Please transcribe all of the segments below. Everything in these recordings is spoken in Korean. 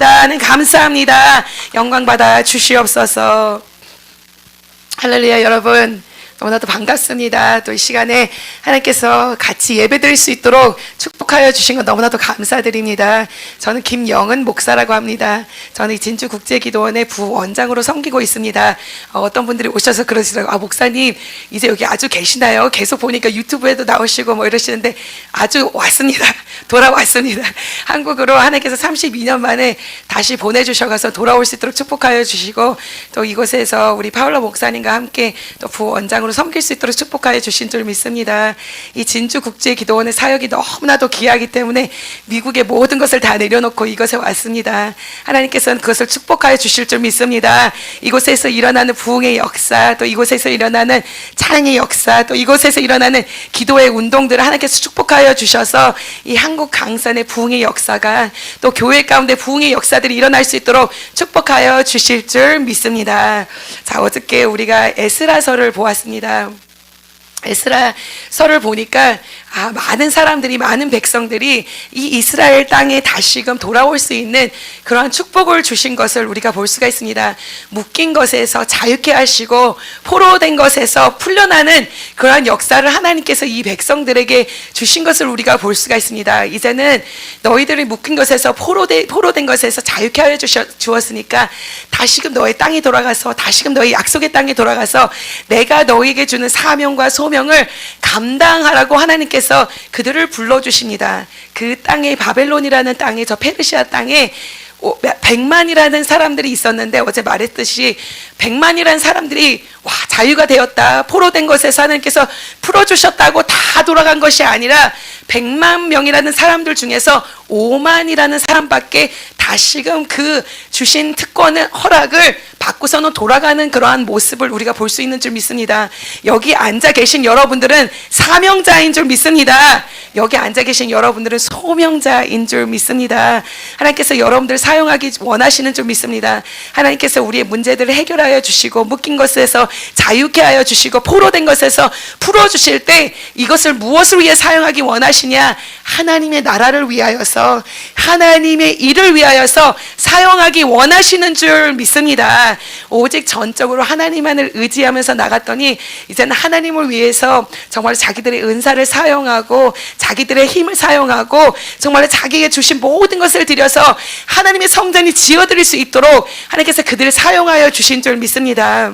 나는 감사합니다. 영광 받아 주시옵소서. 할렐루야. 여러분 너무나도 반갑습니다. 또 이 시간에 하나님께서 같이 예배드릴 수 있도록 축복하여 주신 것 너무나도 감사드립니다. 저는 김영은 목사라고 합니다. 저는 진주국제기도원의 부원장으로 섬기고 있습니다. 어떤 분들이 오셔서 그러시더라고요. 목사님 이제 여기 아주 계시나요? 계속 보니까 유튜브에도 나오시고 뭐 이러시는데 아주 왔습니다. 돌아왔습니다. 한국으로 하나님께서 32년 만에 다시 보내주셔서 돌아올 수 있도록 축복하여 주시고, 또 이곳에서 우리 파울로 목사님과 함께 또 부원장으로 섬길 수 있도록 축복하여 주신 줄 믿습니다. 이 진주국제기도원의 사역이 너무나도 귀하기 때문에 미국의 모든 것을 다 내려놓고 이곳에 왔습니다. 하나님께서는 그것을 축복하여 주실 줄 믿습니다. 이곳에서 일어나는 부흥의 역사, 또 이곳에서 일어나는 찬양의 역사, 또 이곳에서 일어나는 기도의 운동들을 하나님께서 축복하여 주셔서 이 한국 강산의 부흥의 역사가, 또 교회 가운데 부흥의 역사들이 일어날 수 있도록 축복하여 주실 줄 믿습니다. 자, 어저께 우리가 에스라서를 보았습니다. 에스라서를 보니까 많은 사람들이, 많은 백성들이 이 이스라엘 땅에 다시금 돌아올 수 있는 그러한 축복을 주신 것을 우리가 볼 수가 있습니다. 묶인 것에서 자유케 하시고 포로된 것에서 풀려나는 그러한 역사를 하나님께서 이 백성들에게 주신 것을 우리가 볼 수가 있습니다. 이제는 너희들이 묶인 것에서 포로된 것에서 자유케 하여 주었으니까 다시금 너의 땅에 돌아가서, 다시금 너의 약속의 땅에 돌아가서 내가 너희에게 주는 사명과 소명을 감당하라고 하나님께서 그들을 불러주십니다. 그 땅에, 바벨론이라는 땅에, 저 페르시아 땅에 100만이라는 사람들이 있었는데, 어제 말했듯이 100만이라는 사람들이 자유가 되었다, 포로된 것에서 하나님께서 풀어주셨다고 다 돌아간 것이 아니라 100만 명이라는 사람들 중에서 5만이라는 사람밖에 다시금 그 주신 특권을, 허락을 받고서는 돌아가는 그러한 모습을 우리가 볼 수 있는 줄 믿습니다. 여기 앉아 계신 여러분들은 사명자인 줄 믿습니다. 여기 앉아 계신 여러분들은 소명자인 줄 믿습니다. 하나님께서 여러분들을 사용하기 원하시는 줄 믿습니다. 하나님께서 우리의 문제들을 해결하여 주시고, 묶인 것에서 자유케 하여 주시고, 포로된 것에서 풀어주실 때 이것을 무엇을 위해 사용하기 원하시냐? 하나님의 나라를 위하여서, 하나님의 일을 위하여서 사용하기 원하시는 줄 믿습니다. 오직 전적으로 하나님만을 의지하면서 나갔더니 이제는 하나님을 위해서 정말 자기들의 은사를 사용하고 자기들의 힘을 사용하고 정말 자기에게 주신 모든 것을 들여서 하나님의 성전이 지어드릴 수 있도록 하나님께서 그들을 사용하여 주신 줄 믿습니다.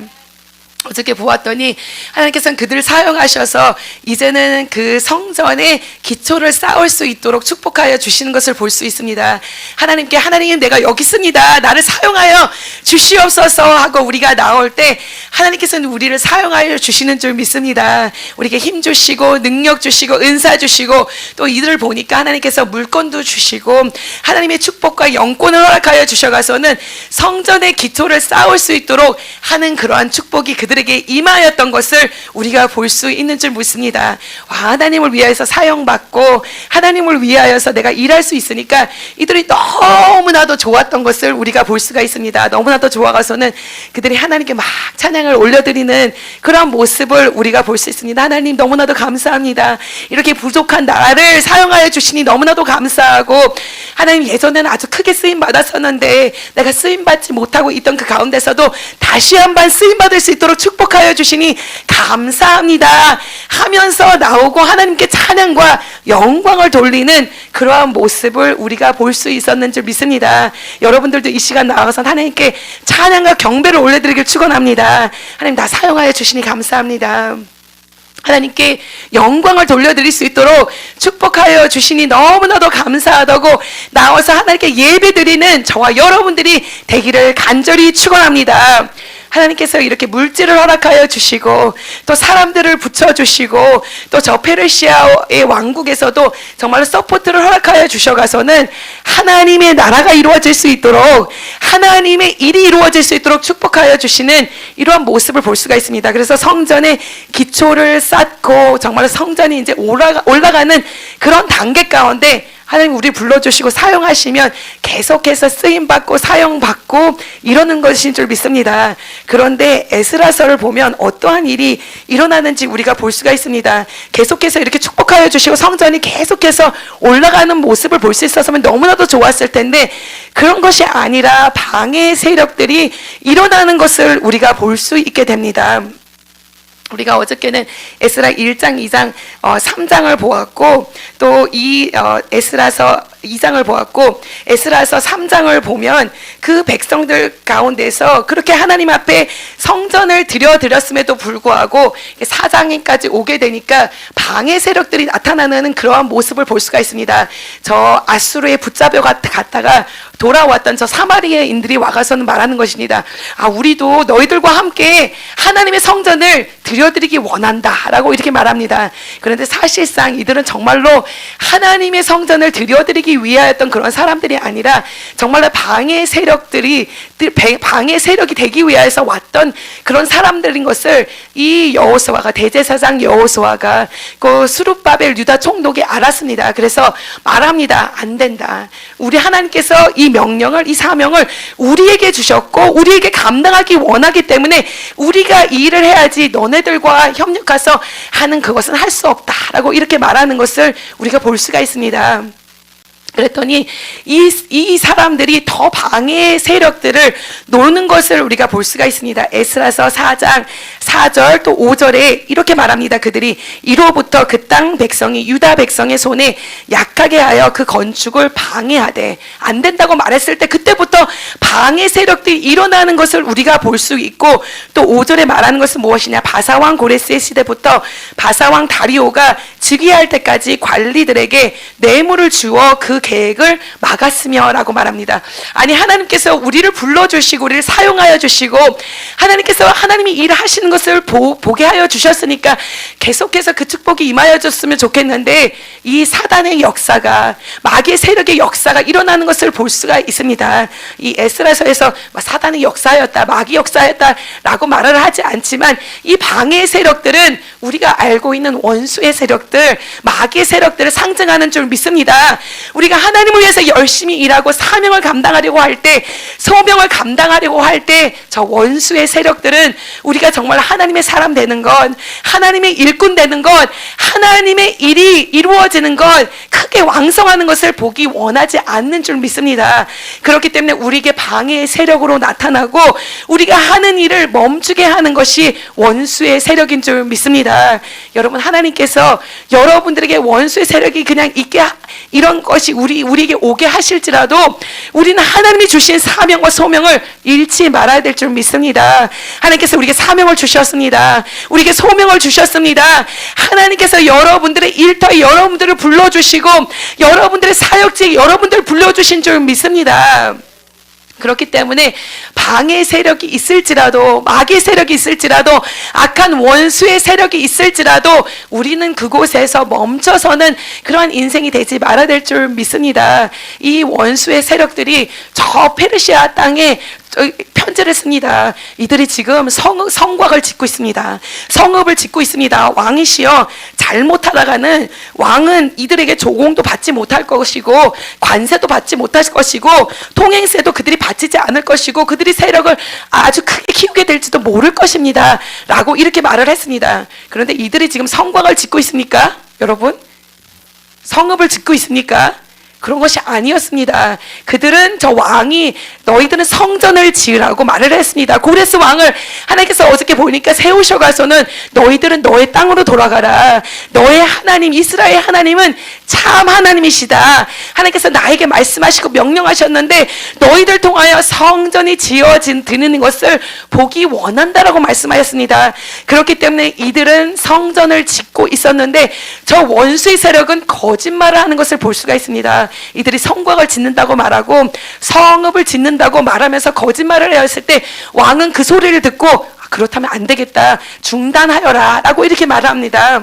어저께 보았더니 하나님께서는 그들을 사용하셔서 이제는 그 성전의 기초를 쌓을 수 있도록 축복하여 주시는 것을 볼 수 있습니다. 하나님께, 하나님 내가 여기 있습니다, 나를 사용하여 주시옵소서 하고 우리가 나올 때 하나님께서는 우리를 사용하여 주시는 줄 믿습니다. 우리에게 힘 주시고 능력 주시고 은사 주시고, 또 이들을 보니까 하나님께서 물건도 주시고 하나님의 축복과 영권을 허락하여 주셔가서는 성전의 기초를 쌓을 수 있도록 하는 그러한 축복이 그들에게 임하였던 것을 우리가 볼 수 있는 줄 믿습니다. 하나님을 위하여서 사용받고 하나님을 위하여서 내가 일할 수 있으니까 이들이 너무나도 좋았던 것을 우리가 볼 수가 있습니다. 너무나도 좋아가서는 그들이 하나님께 막 찬양을 올려드리는 그런 모습을 우리가 볼 수 있습니다. 하나님 너무나도 감사합니다. 이렇게 부족한 나를 사용하여 주시니 너무나도 감사하고, 하나님 예전에는 아주 크게 쓰임 받았었는데 내가 쓰임 받지 못하고 있던 그 가운데서도 다시 한번 쓰임 받을 수 있도록 축복하여 주시니 감사합니다 하면서 나오고 하나님께 찬양과 영광을 돌리는 그러한 모습을 우리가 볼 수 있었는 줄 믿습니다. 여러분들도 이 시간 나와서 하나님께 찬양과 경배를 올려드리길 축원합니다. 하나님 나 사용하여 주시니 감사합니다. 하나님께 영광을 돌려드릴 수 있도록 축복하여 주시니 너무나도 감사하다고 나와서 하나님께 예배드리는 저와 여러분들이 되기를 간절히 축원합니다. 하나님께서 이렇게 물질을 허락하여 주시고, 또 사람들을 붙여주시고, 또 저 페르시아의 왕국에서도 정말로 서포트를 허락하여 주셔가서는 하나님의 나라가 이루어질 수 있도록, 하나님의 일이 이루어질 수 있도록 축복하여 주시는 이러한 모습을 볼 수가 있습니다. 그래서 성전의 기초를 쌓고 정말 성전이 이제 올라가는 그런 단계 가운데 하나님 우리 불러주시고 사용하시면 계속해서 쓰임받고 사용받고 이러는 것인 줄 믿습니다. 그런데 에스라서를 보면 어떠한 일이 일어나는지 우리가 볼 수가 있습니다. 계속해서 이렇게 축복하여 주시고 성전이 계속해서 올라가는 모습을 볼 수 있었으면 너무나도 좋았을 텐데 그런 것이 아니라 방해 세력들이 일어나는 것을 우리가 볼 수 있게 됩니다. 우리가 어저께는 에스라 1장, 2장, 3장을 보았고 또 이 에스라서 2장을 보았고 에스라서 3장을 보면 그 백성들 가운데서 그렇게 하나님 앞에 성전을 드렸음에도 불구하고 4장까지 오게 되니까 방해 세력들이 나타나는 그러한 모습을 볼 수가 있습니다. 저 아수르에 붙잡혀 갔다가 돌아왔던 저 사마리아인들이 와가서는 말하는 것입니다. 아, 우리도 너희들과 함께 하나님의 성전을 드려드리기 원한다 라고 이렇게 말합니다. 그런데 사실상 이들은 정말로 하나님의 성전을 드려드리기 위하였던 그런 사람들이 아니라 정말로 방해 세력이 되기 위하여서 왔던 그런 사람들인 것을 이 여호수아가, 대제사장 여호수아가 그 스룹바벨 유다 총독이 알았습니다. 그래서 말합니다. 안 된다. 우리 하나님께서 이 명령을, 이 사명을 우리에게 주셨고 우리에게 감당하기 원하기 때문에 우리가 이 일을 해야지 너네들과 협력해서 하는 그것은 할 수 없다라고 이렇게 말하는 것을 우리가 볼 수가 있습니다. 그랬더니 이 사람들이 더 방해 세력들을 노는 것을 우리가 볼 수가 있습니다. 에스라서 4장 4절 또 5절에 이렇게 말합니다. 그들이 이로부터 그 땅 백성이 유다 백성의 손에 약하게 하여 그 건축을 방해하되 안 된다고 말했을 때 그때부터 방해 세력들이 일어나는 것을 우리가 볼 수 있고 또 5절에 말하는 것은 무엇이냐? 바사왕 고레스의 시대부터 바사왕 다리오가 즉위할 때까지 관리들에게 뇌물을 주어 그 계획을 막았으며 라고 말합니다. 아니, 하나님께서 우리를 불러주시고 우리를 사용하여 주시고 하나님께서 하나님이 일하시는 것을 보게 하여 주셨으니까 계속해서 그 축복이 임하여 줬으면 좋겠는데 이 사단의 역사가, 마귀의 세력의 역사가 일어나는 것을 볼 수가 있습니다. 이 에스라서에서 사단의 역사였다, 마귀 역사였다 라고 말을 하지 않지만 이 방해 세력들은 우리가 알고 있는 원수의 세력들, 마귀의 세력들을 상징하는 줄 믿습니다. 우리가 하나님을 위해서 열심히 일하고 사명을 감당하려고 할 때, 소명을 감당하려고 할 때 저 원수의 세력들은 우리가 정말 하나님의 사람 되는 것, 하나님의 일꾼 되는 것, 하나님의 일이 이루어지는 것, 크게 왕성하는 것을 보기 원하지 않는 줄 믿습니다. 그렇기 때문에 우리에게 방해의 세력으로 나타나고 우리가 하는 일을 멈추게 하는 것이 원수의 세력인 줄 믿습니다. 여러분, 하나님께서 여러분들에게 원수의 세력이 그냥 있게 이런 것이 우리에게 오게 하실지라도 우리는 하나님이 주신 사명과 소명을 잃지 말아야 될 줄 믿습니다. 하나님께서 우리에게 사명을 주셨습니다. 우리에게 소명을 주셨습니다. 하나님께서 여러분들의 일터에 여러분들을 불러주시고 여러분들의 사역지에 여러분들을 불러주신 줄 믿습니다. 그렇기 때문에 방해 세력이 있을지라도, 마귀의 세력이 있을지라도, 악한 원수의 세력이 있을지라도 우리는 그곳에서 멈춰서는 그러한 인생이 되지 말아야 될 줄 믿습니다. 이 원수의 세력들이 저 페르시아 땅에 편지를 씁니다. 이들이 지금 성곽을 짓고 있습니다. 성읍을 짓고 있습니다. 왕이시여, 잘못하다가는 왕은 이들에게 조공도 받지 못할 것이고 관세도 받지 못할 것이고 통행세도 그들이 바치지 않을 것이고 그들이 세력을 아주 크게 키우게 될지도 모를 것입니다 라고 이렇게 말을 했습니다. 그런데 이들이 지금 성곽을 짓고 있습니까? 여러분, 성읍을 짓고 있습니까? 그런 것이 아니었습니다. 그들은 저 왕이 너희들은 성전을 지으라고 말을 했습니다. 고레스 왕을 하나님께서 어저께 보니까 세우셔가서는 너희들은 너의 땅으로 돌아가라. 너의 하나님 이스라엘 하나님은 참 하나님이시다. 하나님께서 나에게 말씀하시고 명령하셨는데 너희들 통하여 성전이 지어지는 것을 보기 원한다라고 말씀하셨습니다. 그렇기 때문에 이들은 성전을 짓고 있었는데 저 원수의 세력은 거짓말을 하는 것을 볼 수가 있습니다. 이들이 성곽을 짓는다고 말하고 성읍을 짓는다고 말하면서 거짓말을 했을 때 왕은 그 소리를 듣고 그렇다면 안 되겠다, 중단하여라 라고 이렇게 말합니다.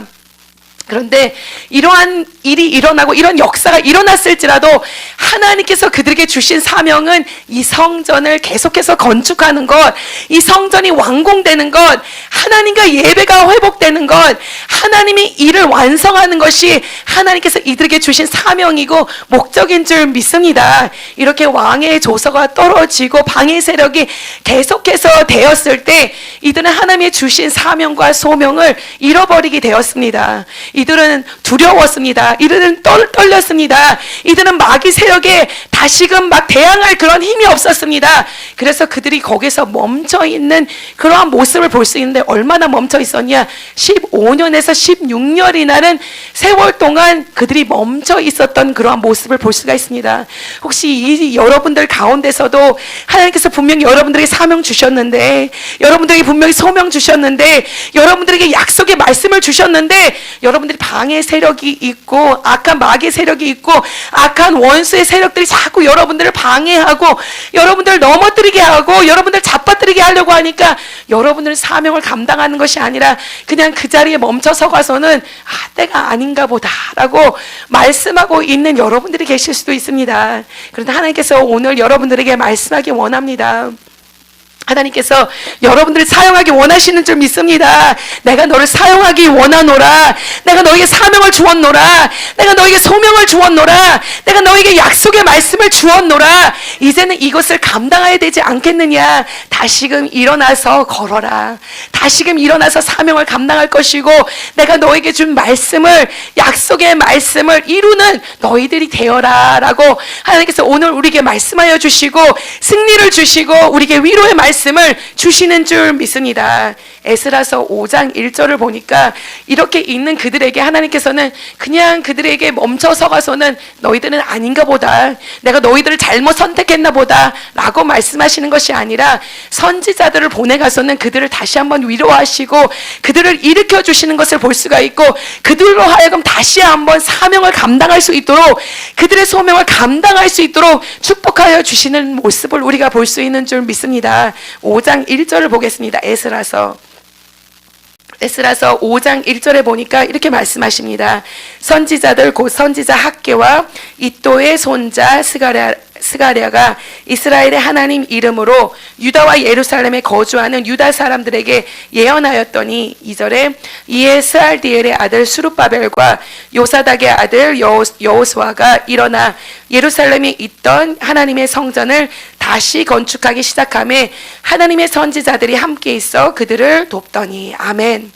그런데 이러한 일이 일어나고 이런 역사가 일어났을지라도 하나님께서 그들에게 주신 사명은 이 성전을 계속해서 건축하는 것, 이 성전이 완공되는 것, 하나님과 예배가 회복되는 것, 하나님이 일을 완성하는 것이 하나님께서 이들에게 주신 사명이고 목적인 줄 믿습니다. 이렇게 왕의 조서가 떨어지고 방해 세력이 계속해서 되었을 때 이들은 하나님의 주신 사명과 소명을 잃어버리게 되었습니다. 이들은 두려웠습니다. 이들은 떨렸습니다. 이들은 마귀 세력에 다시금 막 대항할 그런 힘이 없었습니다. 그래서 그들이 거기서 멈춰 있는 그러한 모습을 볼 수 있는데 얼마나 멈춰 있었냐? 15년에서 16년이라는 세월 동안 그들이 멈춰 있었던 그러한 모습을 볼 수가 있습니다. 혹시 이 여러분들 가운데서도 하나님께서 분명히 여러분들에게 사명 주셨는데, 여러분들에게 분명히 소명 주셨는데, 여러분들에게 약속의 말씀을 주셨는데, 여러분들이 방해 세력이 있고 악한 마귀 세력이 있고 악한 원수의 세력들이 자꾸 여러분들을 방해하고 여러분들을 넘어뜨리게 하고 여러분들 잡아뜨리게 하려고 하니까 여러분들은 사명을 감당하는 것이 아니라 그냥 그 자리에 멈춰서 가서는 때가 아닌가 보다라고 말씀하고 있는 여러분들이 계실 수도 있습니다. 그런데 하나님께서 오늘 여러분들에게 말씀하기 원합니다. 하나님께서 여러분들을 사용하기 원하시는 줄 믿습니다. 내가 너를 사용하기 원하노라. 내가 너에게 사명을 주었노라. 내가 너에게 소명을 주었노라. 내가 너에게 약속의 말씀을 주었노라. 이제는 이것을 감당해야 되지 않겠느냐. 다시금 일어나서 걸어라. 다시금 일어나서 사명을 감당할 것이고 내가 너에게 준 말씀을, 약속의 말씀을 이루는 너희들이 되어라 라고 하나님께서 오늘 우리에게 말씀하여 주시고 승리를 주시고 우리에게 위로의 말씀을 주시는 줄 믿습니다. 에스라서 5장 1절을 보니까 이렇게 있는 그들에게 하나님께서는 그냥 그들에게 멈춰서 가서는 너희들은 아닌가 보다, 내가 너희들을 잘못 선택했나 보다 라고 말씀하시는 것이 아니라 선지자들을 보내가서는 그들을 다시 한번 위로하시고 그들을 일으켜 주시는 것을 볼 수가 있고 그들로 하여금 다시 한번 사명을 감당할 수 있도록, 그들의 소명을 감당할 수 있도록 축복하여 주시는 모습을 우리가 볼 수 있는 줄 믿습니다. 5장 1절을 보겠습니다. 에스라서 5장 1절에 보니까 이렇게 말씀하십니다. 선지자들 곧 선지자 학개와 이또의 손자 스가랴가 이스라엘의 하나님 이름으로 유다와 예루살렘에 거주하는 유다 사람들에게 예언하였더니 2절에 이에 스알디엘의 아들 수룹바벨과 요사닥의 아들 여호수아가 일어나 예루살렘에 있던 하나님의 성전을 다시 건축하기 시작하며 하나님의 선지자들이 함께 있어 그들을 돕더니. 아멘.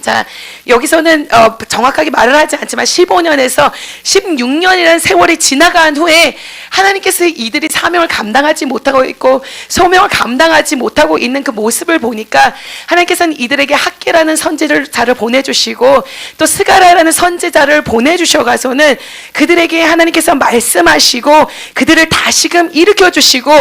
자, 여기서는 정확하게 말을 하지 않지만 15년에서 16년이라는 세월이 지나간 후에 하나님께서 이들이 사명을 감당하지 못하고 있고 소명을 감당하지 못하고 있는 그 모습을 보니까 하나님께서는 이들에게 학개라는 선지자를 보내주시고 또 스가랴라는 선지자를 보내주셔가서는 그들에게 하나님께서 말씀하시고 그들을 다시금 일으켜 주시고